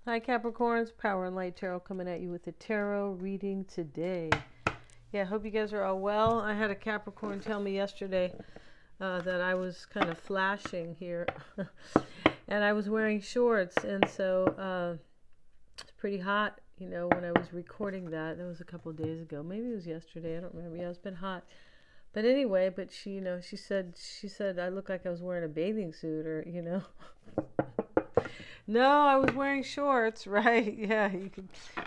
Hi Capricorns, Power and Light Tarot coming at you with a tarot reading today. Yeah, hope you guys are all well. I had a Capricorn tell me yesterday that I was kind of flashing here. And I was wearing shorts, and so it's pretty hot, when I was recording that. That was a couple of days ago. Maybe it was yesterday, I don't remember. Yeah, it's been hot. But anyway, but she said I looked like I was wearing a bathing suit or. No, I was wearing shorts, right? Yeah,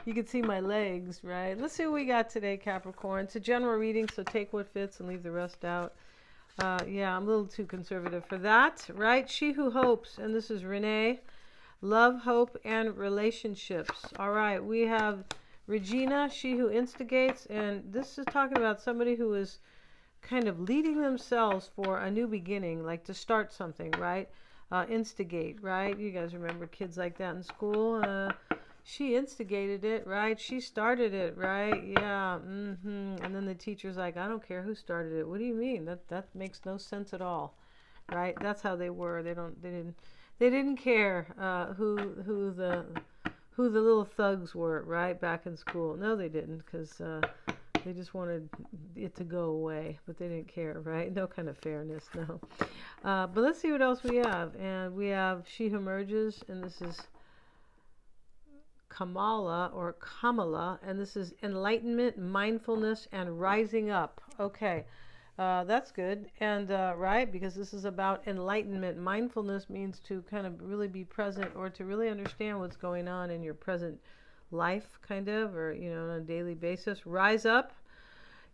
you could see my legs, right? Let's see what we got today, Capricorn. It's a general reading, so take what fits and leave the rest out. Yeah, I'm a little too conservative for that, right? She who hopes, and this is Renee. Love, hope, and relationships. All right, we have Regina, she who instigates, and this is talking about somebody who is kind of leading themselves for a new beginning, like to start something, right? Instigate, right? You guys remember kids like that in school? She instigated it, right? She started it, right? Yeah. And then the teacher's like, I don't care who started it. What do you mean? That makes no sense at all, right? That's how they were. They didn't care who the little thugs were, right? Back in school. No, they didn't, because they just wanted it to go away, but they didn't care, right? No kind of fairness, no. But let's see what else we have. And we have She Who Merges, and this is Kamala, and this is enlightenment, mindfulness, and rising up. Okay, that's good. And right, because this is about enlightenment. Mindfulness means to kind of really be present, or to really understand what's going on in your present life, kind of, or on a daily basis. Rise up.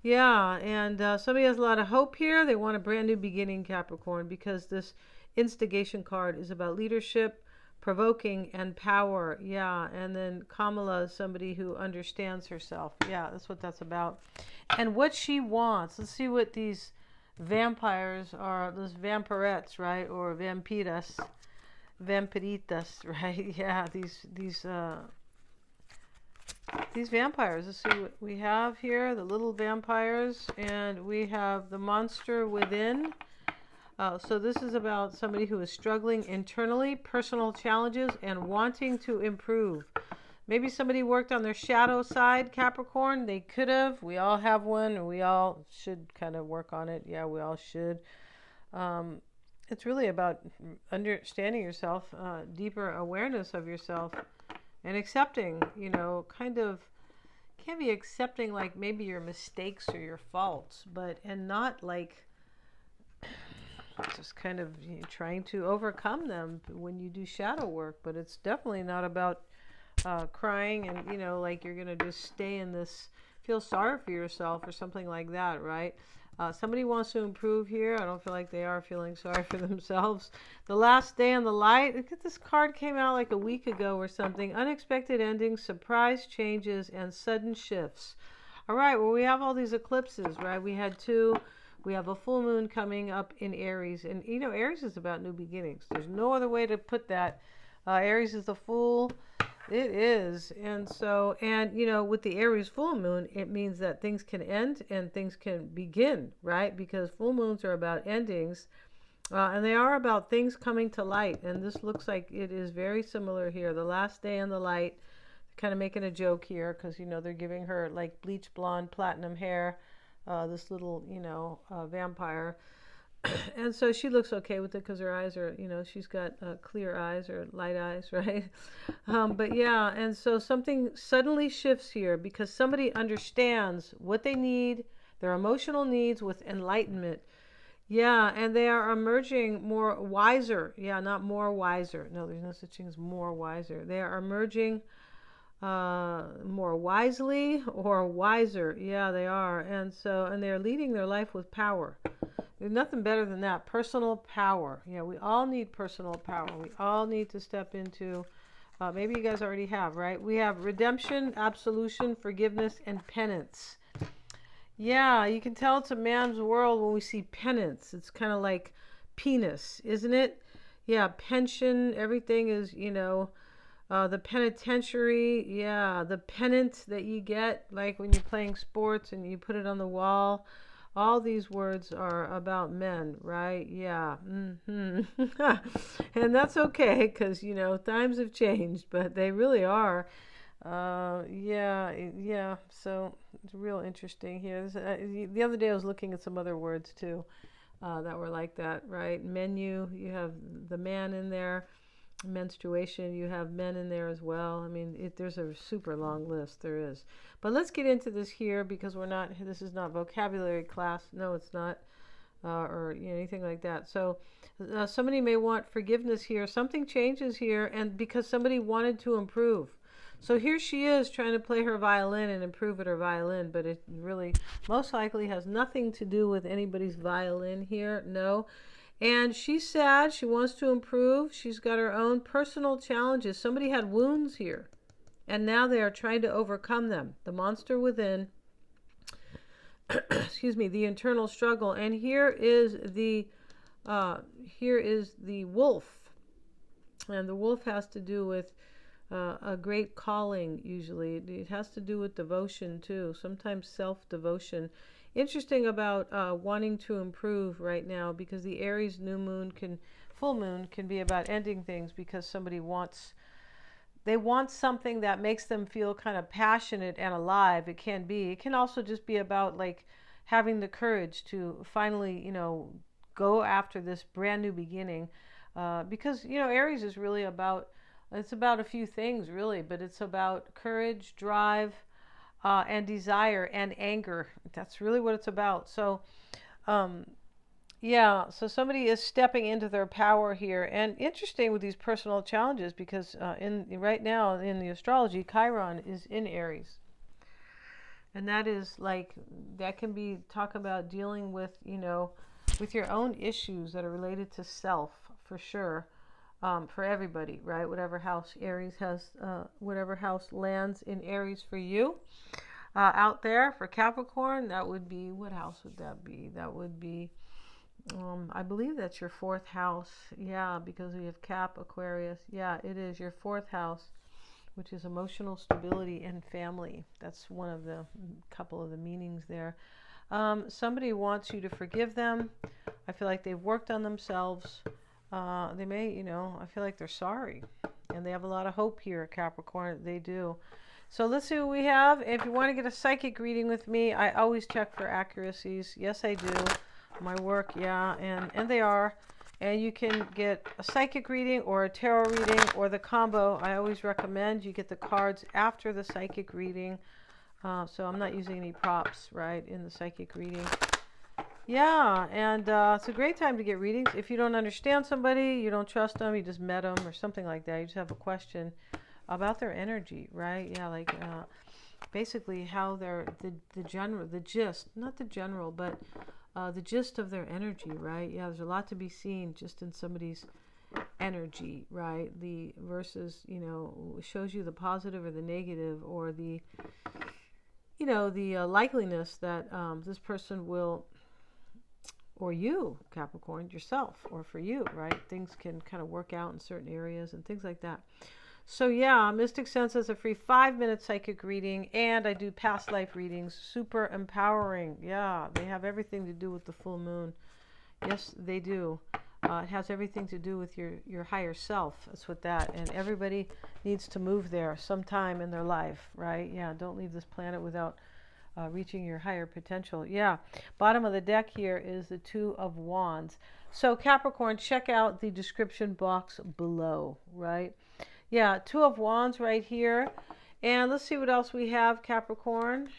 Yeah, and somebody has a lot of hope here. They want a brand new beginning, Capricorn, because this instigation card is about leadership, provoking, and power. Yeah, and then Kamala is somebody who understands herself. Yeah, that's what that's about. And what she wants. Let's see what these vampires are. Those vampirettes, right? Or vampiritas, right? Yeah, these vampires. Let's see what we have here. The little vampires, and we have the monster within. So this is about somebody who is struggling internally, personal challenges, and wanting to improve. Maybe somebody worked on their shadow side, Capricorn. They could have. We all have one, and we all should kind of work on it. Yeah, we all should. It's really about understanding yourself, deeper awareness of yourself, and accepting, kind of can't be accepting like maybe your mistakes or your faults, and not like just kind of trying to overcome them when you do shadow work. But it's definitely not about crying and like you're gonna just stay in this, feel sorry for yourself or something like that, right? Somebody wants to improve here. I don't feel like they are feeling sorry for themselves. The last day in the light. Look at this card, came out like a week ago or something. Unexpected endings, surprise changes, and sudden shifts. All right, well, we have all these eclipses, right? We had two. We have a full moon coming up in Aries. And, Aries is about new beginnings. There's no other way to put that. Aries is the Fool. It is. And so, with the Aries full moon, it means that things can end and things can begin, right? Because full moons are about endings, and they are about things coming to light. And this looks like it is very similar here. The last day in the light, kind of making a joke here because, they're giving her like bleach blonde, platinum hair, this little, vampire. And so she looks okay with it because her eyes are, she's got clear eyes or light eyes, right? But yeah, and so something suddenly shifts here because somebody understands what they need, their emotional needs with enlightenment. Yeah, and they are emerging more wiser. Yeah, not more wiser. No, there's no such thing as more wiser. They are emerging more wisely or wiser. Yeah, they are. And they're leading their life with power. There's nothing better than that. Personal power. Yeah, we all need personal power. We all need to step into, maybe you guys already have, right? We have redemption, absolution, forgiveness, and penance. Yeah, you can tell it's a man's world when we see penance. It's kind of like penis, isn't it? Yeah, pension, everything is, the penitentiary. Yeah, the pennant that you get, like when you're playing sports and you put it on the wall. All these words are about men, right? Yeah. And that's okay because, times have changed, but they really are. Yeah. So it's real interesting here. The other day I was looking at some other words too that were like that, right? Menu, you have the man in there. Menstruation, you have men in there as well. I mean, there's a super long list. There is. But let's get into this here because this is not vocabulary class. No, it's not. Or anything like that. So somebody may want forgiveness here. Something changes here, and because somebody wanted to improve. So here she is trying to play her violin and improve at her violin, but it really most likely has nothing to do with anybody's violin here. No. And she's sad. She wants to improve. She's got her own personal challenges. Somebody had wounds here, and now they are trying to overcome them. The monster within, excuse me, the internal struggle. And here is the wolf, and the wolf has to do with a great calling. Usually, it has to do with devotion too. Sometimes self-devotion. Interesting about wanting to improve right now, because the Aries full moon can be about ending things because somebody wants something that makes them feel kind of passionate and alive. It can also just be about like having the courage to finally, go after this brand new beginning. Because, Aries is really it's about a few things really, but it's about courage, drive, and desire and anger. That's really what it's about. So, so somebody is stepping into their power here. And interesting with these personal challenges, because right now in the astrology, Chiron is in Aries. And that can be talk about dealing with, with your own issues that are related to self, for sure. For everybody, right? Whatever house Aries has, whatever house lands in Aries for you. Out there for Capricorn, that would be, what house would that be? That would be, I believe that's your fourth house. Yeah, because we have Cap, Aquarius. Yeah, it is your fourth house, which is emotional stability and family. That's one of the couple of the meanings there. Somebody wants you to forgive them. I feel like they've worked on themselves. They may, I feel like they're sorry. And they have a lot of hope here, Capricorn. They do. So let's see what we have. If you want to get a psychic reading with me, I always check for accuracies. Yes, I do. My work, yeah, and they are. And you can get a psychic reading or a tarot reading or the combo. I always recommend you get the cards after the psychic reading. So I'm not using any props, right, in the psychic reading. Yeah, and it's a great time to get readings. If you don't understand somebody, you don't trust them, you just met them or something like that, you just have a question about their energy, right? Yeah, like basically how they're the gist, not the general, but the gist of their energy, right? Yeah, there's a lot to be seen just in somebody's energy, right? The versus, shows you the positive or the negative, or the likeliness that this person will, or you, Capricorn, yourself, or for you, right? Things can kind of work out in certain areas and things like that. So yeah, Mystic Sense has a free 5-minute psychic reading, and I do past life readings, super empowering. Yeah, they have everything to do with the full moon. Yes, they do. It has everything to do with your higher self. That's what that. And everybody needs to move there sometime in their life, right? Yeah, don't leave this planet without reaching your higher potential. Yeah, bottom of the deck here is the Two of Wands. So Capricorn, check out the description box below, right? Yeah, Two of Wands right here. And let's see what else we have, Capricorn.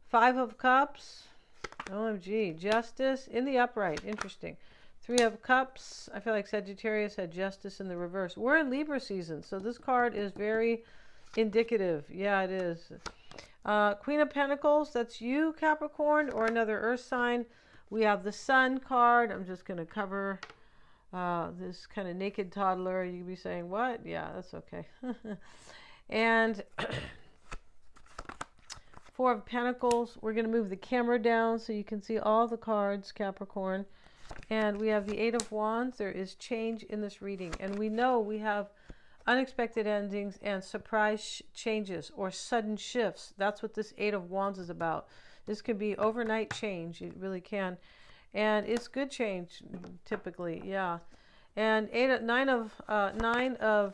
Five of Cups. OMG. Justice in the upright. Interesting. Three of Cups. I feel like Sagittarius had Justice in the reverse. We're in Libra season, so this card is very indicative. Yeah, it is. Queen of Pentacles. That's you, Capricorn, or another earth sign. We have the Sun card. I'm just going to cover this kind of naked toddler. You could be saying, what? Yeah, that's okay. And Four of Pentacles. We're going to move the camera down so you can see all the cards, Capricorn. And we have the Eight of Wands. There is change in this reading. And we know we have unexpected endings and surprise changes or sudden shifts. That's what this Eight of Wands is about. This could be overnight change. It really can. And it's good change, typically, yeah. And nine of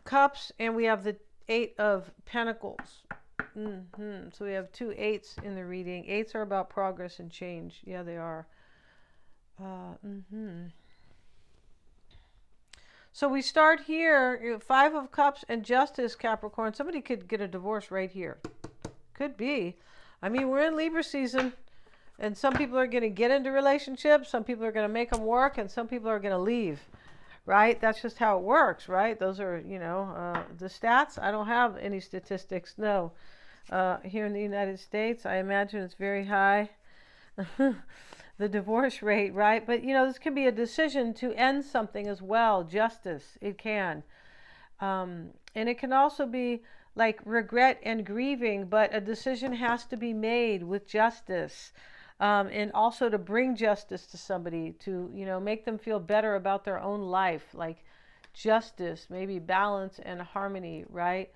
cups, and we have the 8 of pentacles. So we have 2 8s in the reading. 8s are about progress and change. Yeah, they are. So we start here, 5 of cups and justice, Capricorn. Somebody could get a divorce right here. Could be. I mean, we're in Libra season, and some people are going to get into relationships, some people are going to make them work, and some people are going to leave, right? That's just how it works, right? Those are, the stats. I don't have any statistics, no. Here in the United States, I imagine it's very high. The divorce rate, right? But, this can be a decision to end something as well. Justice, it can. And it can also be like regret and grieving, but a decision has to be made with justice. And also to bring justice to somebody, to, make them feel better about their own life, like justice, maybe balance and harmony, right?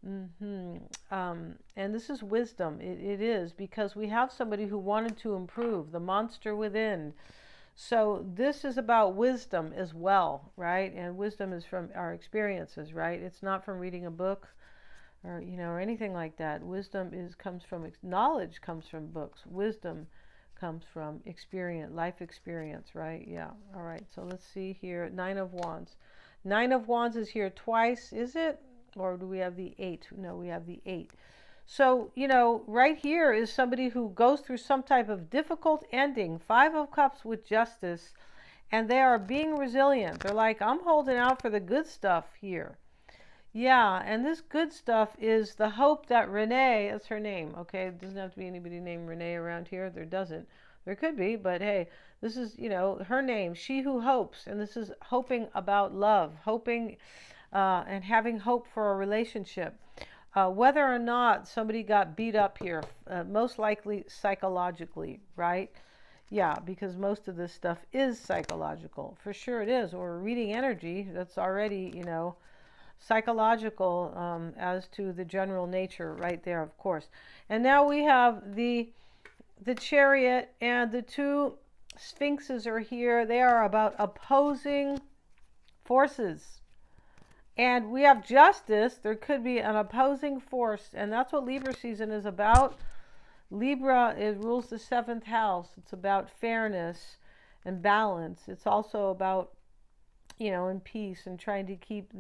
And this is wisdom. It is, because we have somebody who wanted to improve, the monster within. So this is about wisdom as well, right? And wisdom is from our experiences, right? It's not from reading a book or, or anything like that. Wisdom comes from knowledge, comes from books. Wisdom comes from experience, life experience, right? Yeah. All right. So let's see here. 9 of Wands. 9 of Wands is here twice, is it? Or do we have the 8? No, we have the 8. So, right here is somebody who goes through some type of difficult ending. 5 of Cups with justice. And they are being resilient. They're like, I'm holding out for the good stuff here. Yeah, and this good stuff is the hope that Renee, that's her name, okay? It doesn't have to be anybody named Renee around here. There doesn't. There could be, but hey, this is, her name, she who hopes. And this is hoping about love, hoping and having hope for a relationship. Whether or not somebody got beat up here, most likely psychologically, right? Yeah, because most of this stuff is psychological. For sure it is. Or reading energy, that's already, psychological as to the general nature right there, of course. And now we have the Chariot, and the 2 Sphinxes are here. They are about opposing forces. And we have justice. There could be an opposing force, and that's what Libra season is about. Libra, it rules the 7th house. It's about fairness and balance. It's also about, in peace and trying to keep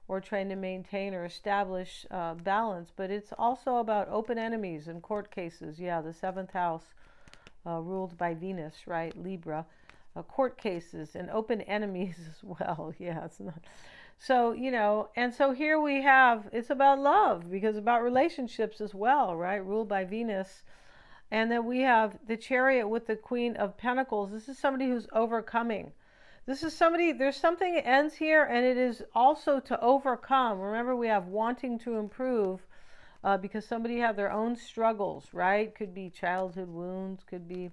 or trying to maintain or establish balance. But it's also about open enemies and court cases. Yeah, the 7th house ruled by Venus, right? Libra. Court cases and open enemies as well. Yeah, it's not... So, and so here we have, it's about love, because about relationships as well, right? Ruled by Venus. And then we have the Chariot with the Queen of Pentacles. This is somebody who's overcoming. This is somebody, there's something that ends here, and it is also to overcome. Remember, we have wanting to improve because somebody had their own struggles, right? Could be childhood wounds, could be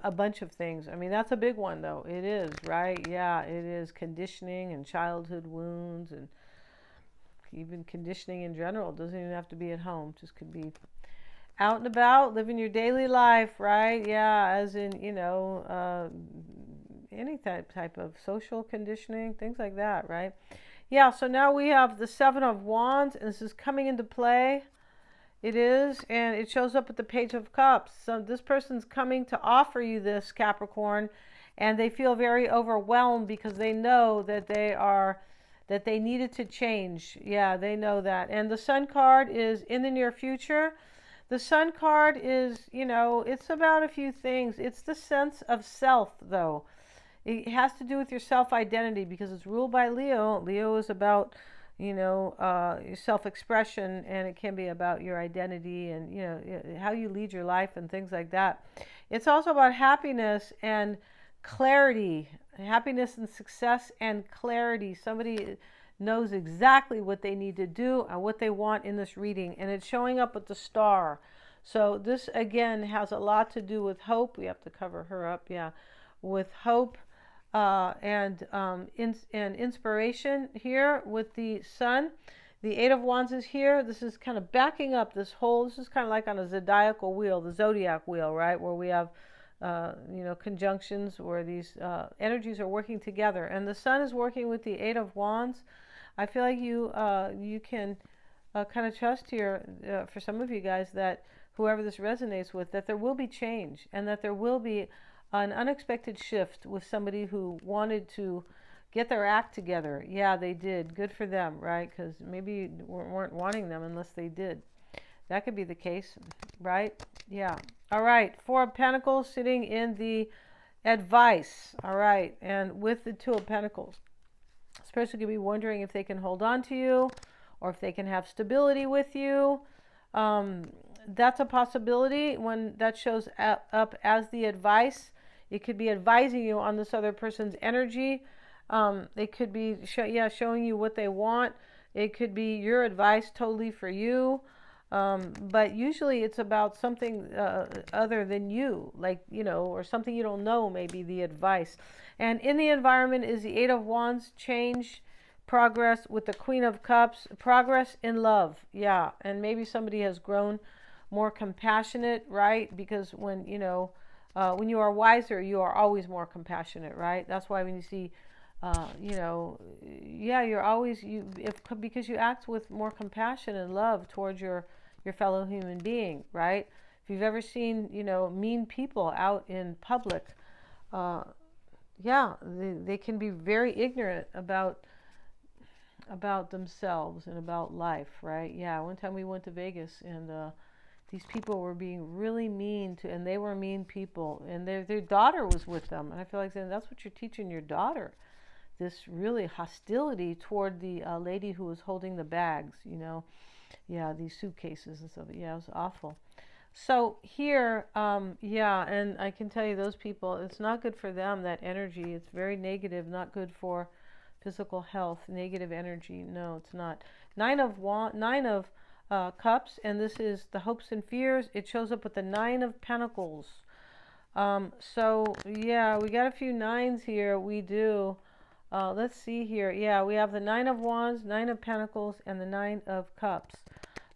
a bunch of things. I mean, that's a big one, though. It is, right? Yeah, it is conditioning and childhood wounds, and even conditioning in general. It doesn't even have to be at home. It just could be out and about, living your daily life, right? Yeah, as in, any type of social conditioning, things like that, right? Yeah, so now we have the 7 of Wands, and this is coming into play. It is, and it shows up at the Page of Cups. So this person's coming to offer you this, Capricorn, and they feel very overwhelmed because they know that they needed to change. Yeah, they know that. And the Sun card is in the near future. The Sun card is, it's about a few things. It's the sense of self, though. It has to do with your self-identity because it's ruled by Leo. Leo is about your self-expression, and it can be about your identity and, how you lead your life and things like that. It's also about happiness and clarity, happiness and success and clarity. Somebody knows exactly what they need to do and what they want in this reading, and it's showing up with the Star. So this, again, has a lot to do with hope. We have to cover her up, yeah, with hope. And inspiration here with the Sun. The Eight of Wands is here. This is kind of backing up this whole, this is kind of like on a zodiacal wheel, the zodiac wheel, right? Where we have, conjunctions where these energies are working together. And the Sun is working with the Eight of Wands. I feel like you can kind of trust here, for some of you guys, that whoever this resonates with, that there will be change and that there will be an unexpected shift with somebody who wanted to get their act together. Yeah, they did. Good for them, right? Because maybe you weren't wanting them unless they did. That could be the case, right? Yeah. All right. Four of Pentacles sitting in the advice. All right. And with the Two of Pentacles, this person could be wondering if they can hold on to you or if they can have stability with you. That's a possibility when that shows up as the advice. It could be advising you on this other person's energy. It could be showing you what they want. It could be your advice totally for you. But usually it's about something other than you, like, or something you don't know, maybe the advice. And in the environment is the Eight of Wands, change, progress with the Queen of Cups, progress in love. Yeah. And maybe somebody has grown more compassionate, right? Because when you are wiser, you are always more compassionate, right? That's why when you see, you're always, because you act with more compassion and love towards your fellow human being, right? If you've ever seen, mean people out in public, they can be very ignorant about themselves and about life, right? Yeah, one time we went to Vegas and these people were being really mean and they were mean people, and their daughter was with them, and I feel like saying, that's what you're teaching your daughter, this really hostility toward the lady who was holding the bags, these suitcases and stuff. Yeah, it was awful. So here, and I can tell you those people, it's not good for them, that energy. It's very negative, not good for physical health, negative energy. No, it's not. Nine of Cups, and this is the hopes and fears. It shows up with the Nine of Pentacles. So yeah, we got a few nines here. We do. Let's see here. Yeah, we have the Nine of Wands, Nine of Pentacles, and the Nine of Cups.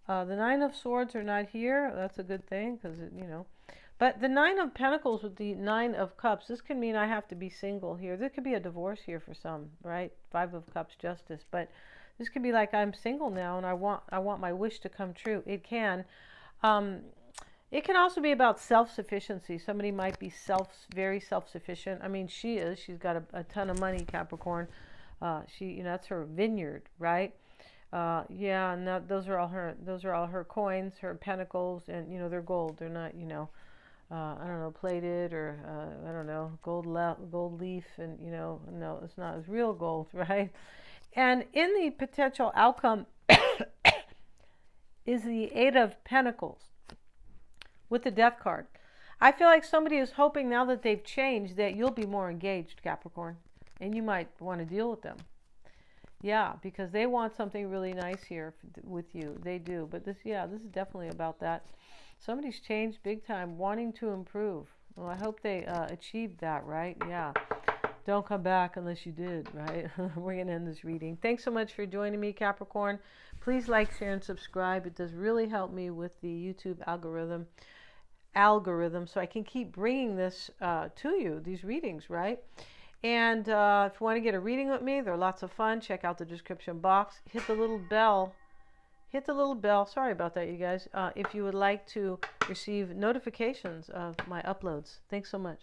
The Nine of Swords are not here. That's a good thing because, But the Nine of Pentacles with the Nine of Cups, this can mean I have to be single here. There could be a divorce here for some, right? Five of Cups, Justice. But this could be like, I'm single now and I want my wish to come true. It can. It can also be about self-sufficiency. Somebody might be very self-sufficient. I mean, she is. She's got a ton of money, Capricorn. That's her vineyard, right? And those are all her coins, her pentacles, and they're gold. They're not, I don't know, plated or I don't know, gold leaf, and no, it's not. It's real gold, right? And in the potential outcome is the Eight of Pentacles with the Death card. I feel like somebody is hoping now that they've changed that you'll be more engaged, Capricorn, and you might want to deal with them. Yeah, because they want something really nice here with you. They do. But this is definitely about that. Somebody's changed big time, wanting to improve. Well, I hope they achieved that, right? Yeah. Don't come back unless you did, right? We're going to end this reading. Thanks so much for joining me, Capricorn. Please like, share, and subscribe. It does really help me with the YouTube algorithm, so I can keep bringing this to you, these readings, right? And if you want to get a reading with me, they're lots of fun. Check out the description box. Hit the little bell. Sorry about that, you guys. If you would like to receive notifications of my uploads. Thanks so much.